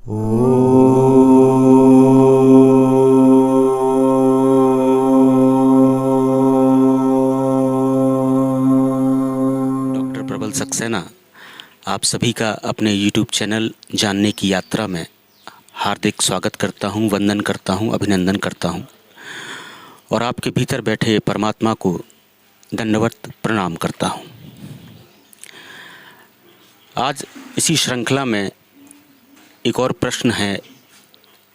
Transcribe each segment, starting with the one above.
Doctor प्रबल सक्सेना आप सभी का अपने YouTube चैनल जानने की यात्रा में हार्दिक स्वागत करता हूं, वंदन करता हूं, अभिनंदन करता हूं और आपके भीतर बैठे परमात्मा को दंडवत प्रणाम करता हूं। आज इसी श्रृंखला में एक और प्रश्न है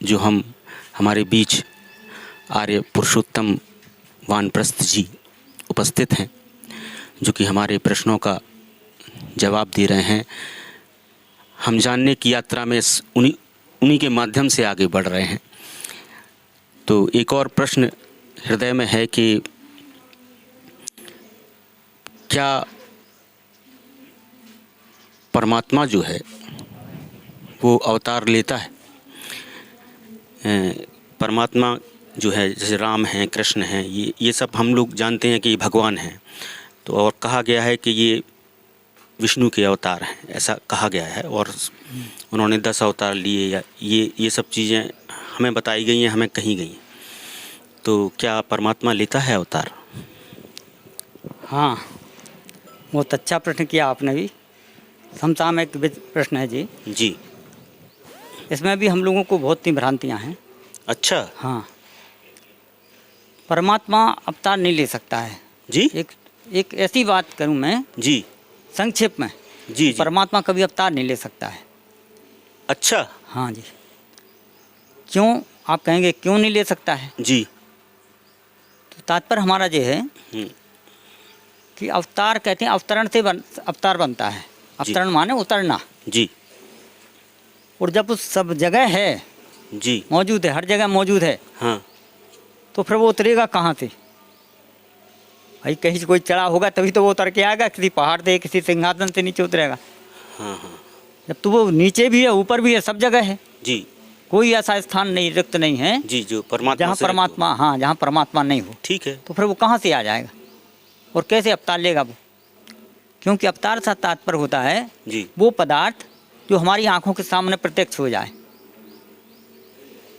जो हमारे बीच आर्य पुरुषोत्तम वानप्रस्थ जी उपस्थित हैं, जो कि हमारे प्रश्नों का जवाब दे रहे हैं। हम जानने की यात्रा में उन्हीं के माध्यम से आगे बढ़ रहे हैं। तो एक और प्रश्न हृदय में है कि क्या परमात्मा जो है वो अवतार लेता है? परमात्मा जो है, जैसे राम हैं, कृष्ण हैं, ये सब हम लोग जानते हैं कि ये भगवान हैं। तो और कहा गया है कि ये विष्णु के अवतार हैं, ऐसा कहा गया है। और उन्होंने 10 अवतार लिए, या ये सब चीज़ें हमें बताई गई हैं, हमें कही गई हैं। तो क्या परमात्मा लेता है अवतार? हाँ, बहुत अच्छा प्रश्न किया आपने भी। समसामयिक प्रश्न है जी। जी। इसमें भी हम लोगों को बहुत सी भ्रांतियाँ हैं। अच्छा। हाँ, परमात्मा अवतार नहीं ले सकता है जी। एक ऐसी बात करूं मैं जी। संक्षेप में। जी। परमात्मा कभी अवतार नहीं ले सकता है। अच्छा। हाँ जी। क्यों, आप कहेंगे क्यों नहीं ले सकता है? जी। तो तात्पर्य हमारा ये है कि अवतार कहते हैं अवतरण से अवतार बनता है। अवतरण माने उतरना। जी। और जब उस सब जगह है, जी, मौजूद है, हर जगह मौजूद है, हाँ, तो फिर वो उतरेगा कहाँ से? भाई कहीं से कोई चढ़ा होगा तभी तो वो उतर के आएगा। किसी पहाड़ से, किसी सिंहासन से नीचे उतरेगा। हाँ, हाँ। जब तो वो नीचे भी है, ऊपर भी है, सब जगह है। जी। कोई ऐसा स्थान नहीं, रिक्त नहीं है जी, जो परमात्मा जहाँ से परमात्मा, हाँ, जहाँ परमात्मा नहीं हो। ठीक है। तो फिर वो कहाँ से आ जाएगा और कैसे अवतार लेगा वो? क्योंकि अवतार से तात्पर्य होता है जी, वो पदार्थ जो हमारी आंखों के सामने प्रत्यक्ष हो जाए।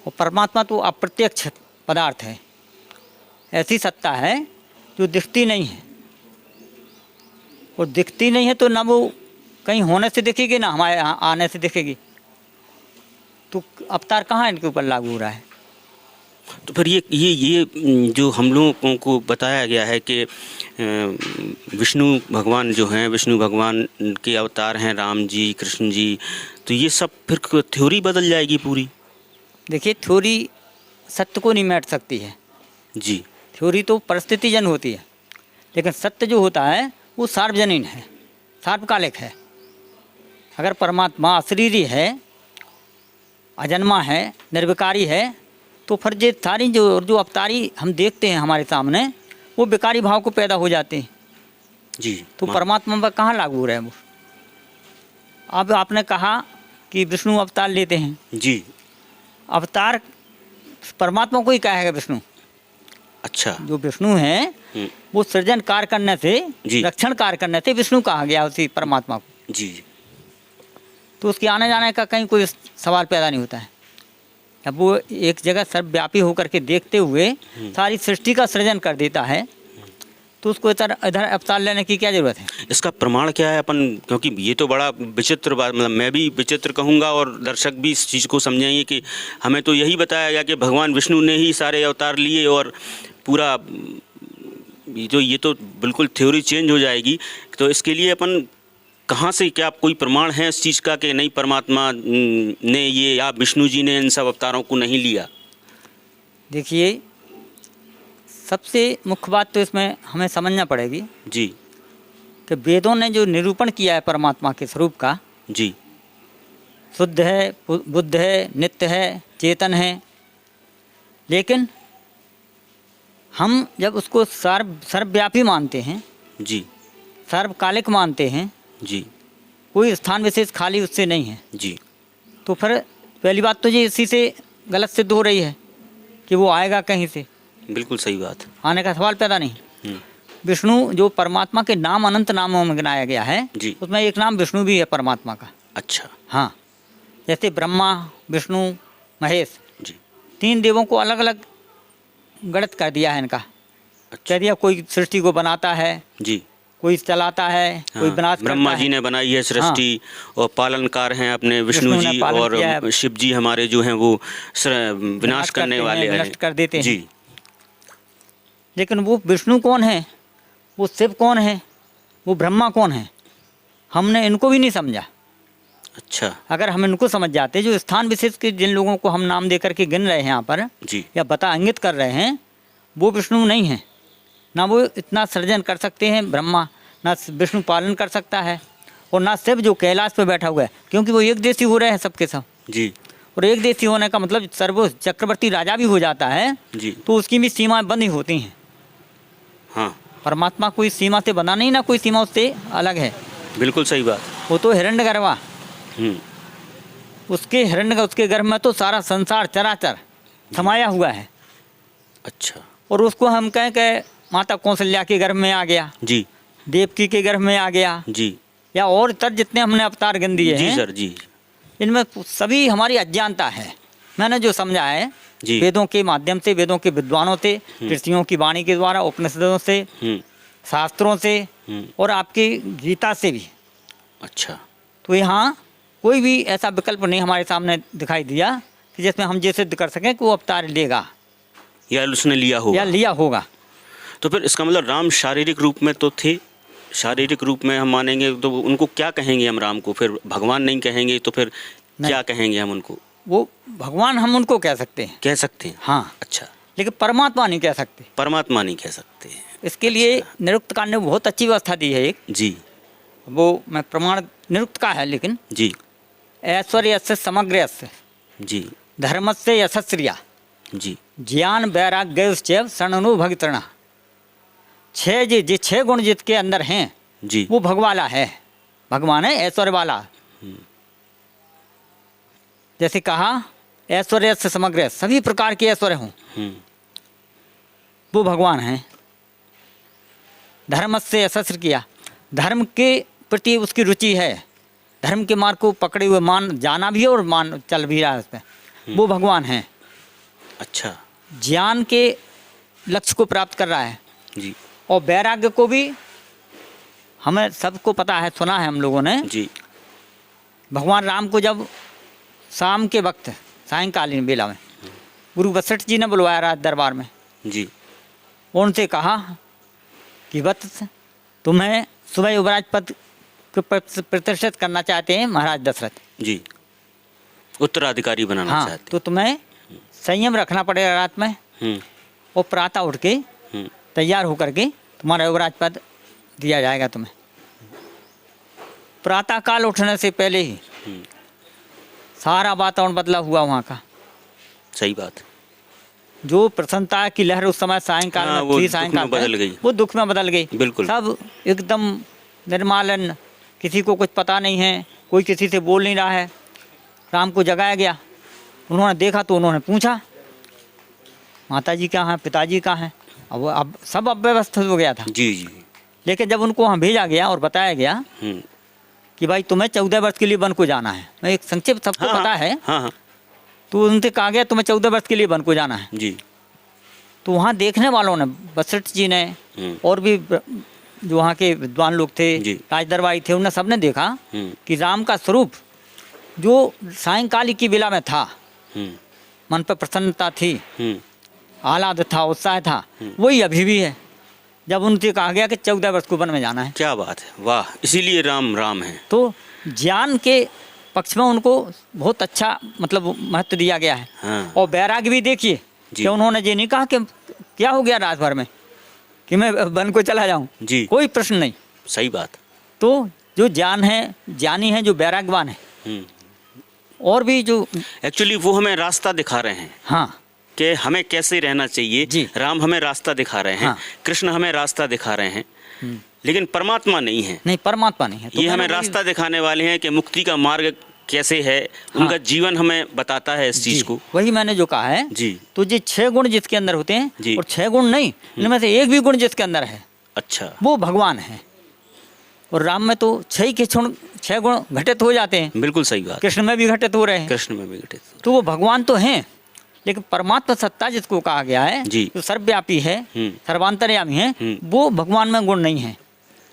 और परमात्मा तो अप्रत्यक्ष पदार्थ है, ऐसी सत्ता है जो दिखती नहीं है। और दिखती नहीं है तो ना वो कहीं होने से दिखेगी, ना हमारे यहाँ आने से दिखेगी। तो अवतार कहाँ इनके ऊपर लागू हो रहा है? तो फिर ये जो हम लोगों को बताया गया है कि विष्णु भगवान जो हैं, विष्णु भगवान के अवतार हैं राम जी, कृष्ण जी, तो ये सब फिर थ्योरी बदल जाएगी पूरी। देखिए, थ्योरी सत्य को नहीं मिटा सकती है जी। थ्योरी तो परिस्थितिजन होती है, लेकिन सत्य जो होता है वो सार्वजनीन है, सार्वकालिक है। अगर परमात्मा अशरीरी है, अजन्मा है, निर्विकारी है, तो फिर ये सारी जो अवतारी हम देखते हैं हमारे सामने, वो विकारी भाव को पैदा हो जाते हैं। जी। तो परमात्मा पर कहाँ लागू हो रहा है वो? अब आपने कहा कि विष्णु अवतार लेते हैं। जी। अवतार परमात्मा को ही कहेगा विष्णु। अच्छा। जो विष्णु है वो सृजन कार्य करने से, रक्षण कार्य करने से विष्णु कहा गया उसी परमात्मा को। जी। तो उसके आने जाने का कहीं कोई सवाल पैदा नहीं होता है। अब वो एक जगह सर्वव्यापी होकर के देखते हुए सारी सृष्टि का सृजन कर देता है, तो उसको इधर अवतार लेने की क्या जरूरत है? इसका प्रमाण क्या है अपन? क्योंकि ये तो बड़ा विचित्र बात, मतलब मैं भी विचित्र कहूँगा और दर्शक भी इस चीज़ को समझेंगे कि हमें तो यही बताया गया कि भगवान विष्णु ने ही सारे अवतार लिए और पूरा ये तो बिल्कुल थ्योरी चेंज हो जाएगी। तो इसके लिए अपन कहाँ से, क्या कोई प्रमाण है इस चीज़ का कि नहीं परमात्मा ने ये या विष्णु जी ने इन सब अवतारों को नहीं लिया? देखिए, सबसे मुख्य बात तो इसमें हमें समझना पड़ेगी जी कि वेदों ने जो निरूपण किया है परमात्मा के स्वरूप का, जी, शुद्ध है, बुद्ध है, नित्य है, चेतन है, लेकिन हम जब उसको सर्वव्यापी मानते हैं, जी, सर्वकालिक मानते हैं, जी, कोई स्थान विशेष खाली उससे नहीं है, जी, तो फिर पहली बात तो ये इसी से गलत सिद्ध हो रही है कि वो आएगा कहीं से। बिल्कुल सही बात। आने का सवाल पैदा नहीं। विष्णु जो परमात्मा के नाम अनंत नामों में गिनाया गया है, जी। उसमें एक नाम विष्णु भी है परमात्मा का। अच्छा। हाँ, जैसे ब्रह्मा, विष्णु, महेश, जी 3 देवों को अलग अलग गणित कर दिया है इनका। कह दिया कोई सृष्टि को बनाता है, जी कोई चलाता है, कोई विनाश ब्रह्मा करता जी है। ने बनाई है सृष्टि और पालनकार हैं अपने विष्णु विष्णु ने जी, पालन किया और है। शिव जी हमारे जो हैं वो विनाश करने करते वाले हैं, हैं। नष्ट कर देते हैं। जी लेकिन वो विष्णु कौन है, वो शिव कौन है, वो ब्रह्मा कौन है, हमने इनको भी नहीं समझा। अच्छा अगर हम इनको समझ जाते, जो स्थान विशेष के जिन लोगों को हम नाम दे करके गिन रहे हैं यहाँ पर जी या बता इंगित कर रहे हैं, वो विष्णु नहीं है, ना वो इतना सृजन कर सकते हैं ब्रह्मा, ना विष्णु पालन कर सकता है, और ना शिव जो कैलाश पे बैठा हुआ है, क्योंकि वो एक देशी हो रहे हैं सबके सब। जी और एक देशी होने का मतलब सर्व चक्रवर्ती राजा भी हो जाता है, जी तो उसकी भी सीमाएं बंद ही होती हैं। हाँ परमात्मा कोई सीमा से बना नहीं, ना कोई सीमा उससे अलग है। बिल्कुल सही बात। वो तो हिरण्यगर्भा, हम्म उसके हिरण्य उसके गर्भ में तो सारा संसार चराचर समाया हुआ है। अच्छा और उसको हम कहें कि माता कौशल्या के गर्भ में आ गया, जी देवकी के गर्भ में आ गया, जी या और इतर जितने हमने अवतार गिन दिए जी हैं, सर जी इनमें सभी हमारी अज्ञानता है। मैंने जो समझा है जी वेदों के माध्यम से, वेदों के विद्वानों से, ऋषियों की वाणी के द्वारा, उपनिषदों से, हम्म शास्त्रों से, और आपकी गीता से भी। अच्छा तो यहाँ कोई भी ऐसा विकल्प नहीं हमारे सामने दिखाई दिया कि जिसमें हम ये सिद्ध कर सकें कि वो अवतार लेगा या उसने लिया होगा या लिया होगा। तो फिर इसका मतलब राम शारीरिक रूप में तो थे, शारीरिक रूप में हम मानेंगे तो उनको क्या कहेंगे हम राम को? फिर भगवान नहीं कहेंगे तो फिर क्या कहेंगे हम उनको? वो भगवान हम उनको कह सकते हैं, कह सकते हैं। हाँ, अच्छा लेकिन परमात्मा नहीं कह सकते। परमात्मा नहीं कह सकते। इसके लिए निरुक्त कांड ने बहुत अच्छी व्यवस्था दी है एक, जी वो मैं प्रमाण निरुक्त का है, लेकिन जी ऐश्वर्य से समग्र यस्य, जी धर्म से यशस्रिया, जी ज्ञान वैराग्य शरणु भगतृणा। 6 गुण जिसके अंदर हैं जी वो भगवाला है, भगवान है, ऐश्वर्य वाला। जैसे कहा ऐश्वर्य से समग्र, सभी प्रकार के ऐश्वर्य हों, वो भगवान हैं। धर्म से यशस्त्र किया, धर्म के प्रति उसकी रुचि है, धर्म के मार्ग को पकड़े हुए मान जाना भी है और मान चल भी रहा है उस पर, वो भगवान हैं। अच्छा ज्ञान के लक्ष्य को प्राप्त कर रहा है, जी और वैराग्य को भी हमें सबको पता है, सुना है हम लोगों ने। जी भगवान राम को जब शाम के वक्त सायंकालीन बेला में गुरु वशिष्ठ जी ने बुलवाया राज दरबार में, जी उनसे कहा कि वत्स, तुम्हें सुबह युवराज पद को प्रतिष्ठित करना चाहते हैं महाराज दशरथ जी, उत्तराधिकारी बनाना हाँ, चाहते तो तुम्हें संयम रखना पड़ेगा रात में, और प्रातः उठ के तैयार होकर के तुम्हारा युवराज पद दिया जाएगा तुम्हें। प्रातः काल उठने से पहले ही सारा वातावरण बदला हुआ वहाँ का। सही बात। जो प्रसन्नता की लहर उस समय सायंकाल हाँ, में वो थी, दुख सायंकाल में बदल गई। वो दुख में बदल गई। बिल्कुल। सब एकदम निर्मालन, किसी को कुछ पता नहीं है, कोई किसी से बोल नहीं रहा है। राम को जगाया गया, उन्होंने देखा तो उन्होंने पूछा माताजी कहाँ हैं, पिताजी कहाँ हैं। अब सब अव्यवस्थित हो गया था। जी जी। लेकिन जब उनको वहाँ भेजा गया और बताया गया कि भाई तुम्हें 14 वर्ष के लिए वन को जाना है, मैं एक संक्षिप्त सबको हाँ, पता है, हाँ हाँ तो उनसे कहा गया तुम्हें 14 वर्ष के लिए वन को जाना है। जी। तो वहाँ देखने वालों ने, वशिष्ठ जी ने और भी जो वहाँ के विद्वान लोग थे, राजदरबारी थे, उन्होंने सबने देखा कि राम का स्वरूप जो सायंकाल की बेला में था, मन पर प्रसन्नता थी, आह्लाद था, उत्साह था, वही अभी भी है। जब उनसे कहा गया कि 14 वर्ष को वन में जाना है। क्या बात है, वाह, इसीलिए राम राम है। तो ज्ञान के पक्ष में उनको बहुत अच्छा मतलब महत्व दिया गया है। हाँ। और वैराग्य भी देखिए कि उन्होंने ये नहीं कहा कि क्या हो गया रात भर में कि मैं वन को चला जाऊं, जी, कोई प्रश्न नहीं। सही बात। तो जो ज्ञान है, ज्ञानी है, जो वैराग्यवान है, और भी जो एक्चुअली वो हमें रास्ता दिखा रहे हैं, हाँ, कि हमें कैसे रहना चाहिए। राम हमें रास्ता दिखा रहे हैं, हाँ। कृष्ण हमें रास्ता दिखा रहे हैं, लेकिन परमात्मा नहीं है। नहीं, परमात्मा नहीं है। तो ये हमें रास्ता दिखाने वाले हैं कि मुक्ति का मार्ग कैसे है, हाँ। उनका जीवन हमें बताता है इस चीज को। वही मैंने जो कहा है जी। तो ये 6 गुण जिसके अंदर होते हैं, और 6 गुण नहीं, इनमें से एक भी गुण जिसके अंदर है, अच्छा, वो भगवान है। और राम में तो 6 गुण घटित हो जाते हैं, बिल्कुल सही बात। कृष्ण में भी घटित हो रहे हैं। कृष्ण में भी घटित। तो वो भगवान तो हैं, लेकिन परमात्मा सत्ता जिसको कहा गया है जी। जो सर्वव्यापी है, सर्वांतर्यामी है, वो भगवान में गुण नहीं है।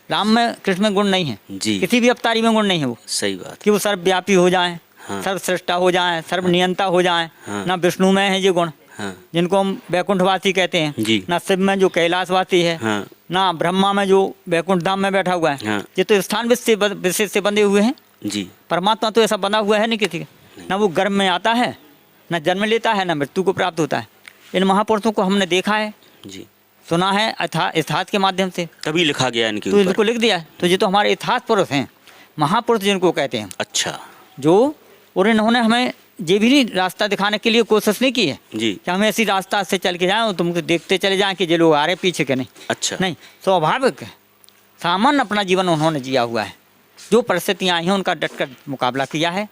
राम में, कृष्ण में गुण नहीं है जी। किसी भी अवतारी में गुण नहीं है वो, सही बात। कि वो सर्वव्यापी हो जाए, हाँ। सर्वश्रेष्ठा हो जाए, सर्वनियंता हो जाए। हाँ। ना विष्णु में है ये गुण, हाँ जिनको हम वैकुंठवासी कहते हैं, जी। ना शिव में जो कैलाशवासी है, हाँ ना ब्रह्मा में जो वैकुंठ धाम में बैठा हुआ है। हाँ। ये तो स्थान विशेष से बंधे हुए हैं। जी। परमात्मा तो ऐसा बना हुआ है नहीं किसी का, ना वो गर्भ में आता है, ना जन्म लेता है, ना मृत्यु को प्राप्त होता है। इन महापुरुषों को हमने देखा है, जी। सुना है इतिहास के माध्यम से, तभी लिखा गया इनके तो ऊपर। इनको लिख दिया है। तो ये तो हमारे इतिहास पुरुष हैं, महापुरुष जिनको कहते हैं। अच्छा जो, और इन्होंने हमें ये भी नहीं रास्ता दिखाने के लिए कोशिश नहीं की है जी। कि हम ऐसी रास्ता से चल के जाएं और तुमको देखते चले जाएं कि ये लोग आ रहे पीछे के नहीं। अच्छा। नहीं, स्वाभाविक है, सामान्य अपना जीवन उन्होंने जिया हुआ है। जो परिस्थितियाँ आई हैं उनका डटकर मुकाबला किया है।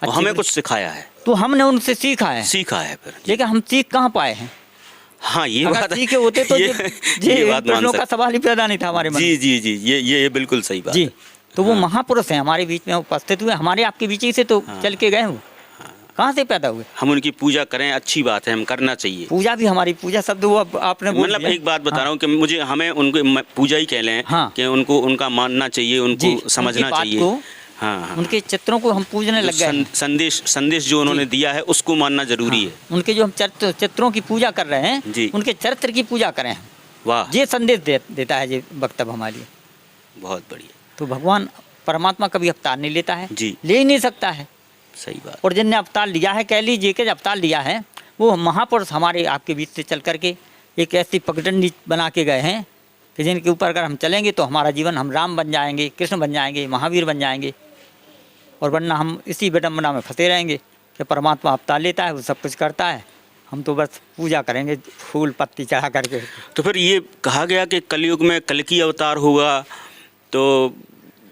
और हमें कुछ सिखाया है, तो हमने उनसे सीखा है, सीखा है फिर। लेकिन हम सीख कहाँ पाए हैं? हाँ ये अगर बात सीखे होते तो ये बात मान प्रश्नों का सकते। सवाल ही पैदा नहीं था हमारे मन में। जी जी जी, ये बिल्कुल सही बात जी। है। तो वो हाँ। महापुरुष हैं, हमारे बीच में उपस्थित हुए, हमारे आपके बीच ही से तो हाँ। चल के गए वो, कहाँ से पैदा हुए? हम उनकी पूजा करें, अच्छी बात है, हम करना चाहिए। पूजा भी हमारी, पूजा शब्द वो आपने बोल मतलब दिया। एक बात बता रहा हूँ कि मुझे, हमें उनको पूजा ही कह लें, हाँ। कि उनको उनका मानना चाहिए, जी, उनको समझना उनकी बात चाहिए। को, हाँ हाँ। उनके चित्रों को हम पूजने लग गए हैं। संदेश जो उन्होंने दिया है उसको मानना जरूरी है। उनके जो हम चित्रों की पूजा कर रहे हैं, जी। उनके चरित्र की पूजा करें। वाह, ये संदेश देता है ये वक्तव्य हमारे लिए। बहुत बढ़िया। तो भगवान परमात्मा कभी अवतार नहीं लेता है, जी। ले ही नहीं सकता है। सही बात। और जिनने अवतार लिया है, कह लीजिए कि अवतार लिया है, वो महापुरुष हमारे आपके बीच से चल करके एक ऐसी पगडंडी बना के गए हैं कि जिनके ऊपर अगर हम चलेंगे तो हमारा जीवन, हम राम बन जाएंगे, कृष्ण बन जाएंगे, महावीर बन जाएंगे। और वरना हम इसी विडम्बना में फंसे रहेंगे कि परमात्मा अवतार लेता है, वो सब कुछ करता है, हम तो बस पूजा करेंगे फूल पत्ती चढ़ा करके। तो फिर ये कहा गया कि कलयुग में कल्कि अवतार होगा, तो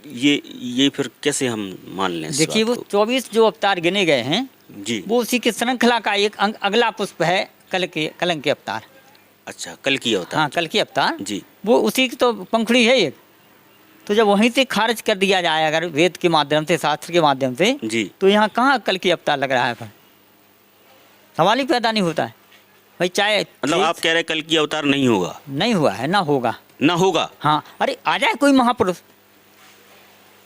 ये फिर कैसे हम मान लें? देखिए, वो 24 जो अवतार गिने गए हैं जी, वो उसी की श्रृंखला का एक अगला पुष्प है, कलंक के अवतार। अच्छा, कल्कि अवतार। हाँ, कल की अवतार जी। वो उसी की तो पंखुड़ी है एक। तो जब वहीं से खारिज कर दिया जाए अगर वेद के माध्यम से, शास्त्र के माध्यम से, जी। तो यहाँ कहाँ कल की अवतार लग रहा है? फिर सवाल ही पैदा नहीं होता है भाई। चाहे मतलब आप कह रहे हैं कल्कि अवतार नहीं होगा? नहीं हुआ है, ना होगा। ना होगा। हाँ, अरे आ जाए कोई महापुरुष,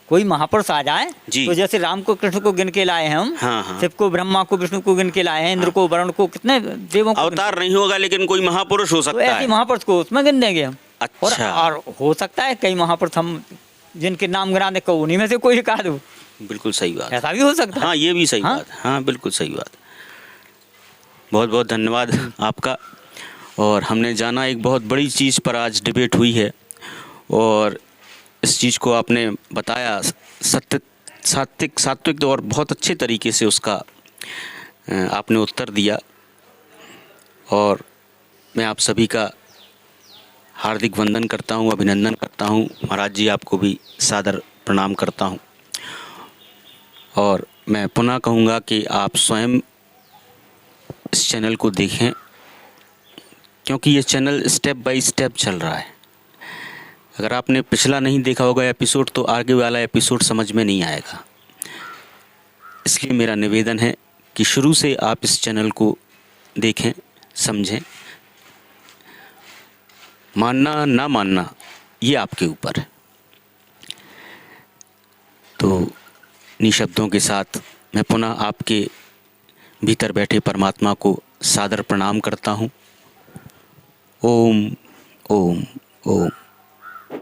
कोई महापुरुष आ जाए जी। तो जैसे राम को, कृष्ण को गिन के लाए हैं हम, हाँ, हाँ। शिव को, ब्रह्मा को, विष्णु को गिन के लाए हैं, इंद्र को, वरुण को, कितने देवों को अवतार नहीं होगा, लेकिन कोई महापुरुष हो तो सकता ऐसे है। महापुरुष को उसमें गिन देंगे हम। अच्छा। और हो सकता है कई महापुरुष हम जिनके नाम गिरा दे, को उन्हीं में से कोई एक आध हो। बिल्कुल सही बात। ऐसा भी हो सकता है। हाँ, ये भी सही हाँ? बात। हाँ, बिल्कुल सही बात। बहुत बहुत धन्यवाद आपका। और हमने जाना, एक बहुत बड़ी चीज़ पर आज डिबेट हुई है, और इस चीज़ को आपने बताया सात्विक और बहुत अच्छे तरीके से उसका आपने उत्तर दिया। और मैं आप सभी का हार्दिक वंदन करता हूँ, अभिनंदन करता हूँ। महाराज जी, आपको भी सादर प्रणाम करता हूँ। और मैं पुनः कहूँगा कि आप स्वयं इस चैनल को देखें, क्योंकि ये चैनल स्टेप बाय स्टेप चल रहा है। अगर आपने पिछला नहीं देखा होगा एपिसोड, तो आगे वाला एपिसोड समझ में नहीं आएगा। इसलिए मेरा निवेदन है कि शुरू से आप इस चैनल को देखें, समझें। मानना ना मानना ये आपके ऊपर है। तो इन्हीं शब्दों के साथ मैं पुनः आपके भीतर बैठे परमात्मा को सादर प्रणाम करता हूँ। ओम ओम ओम।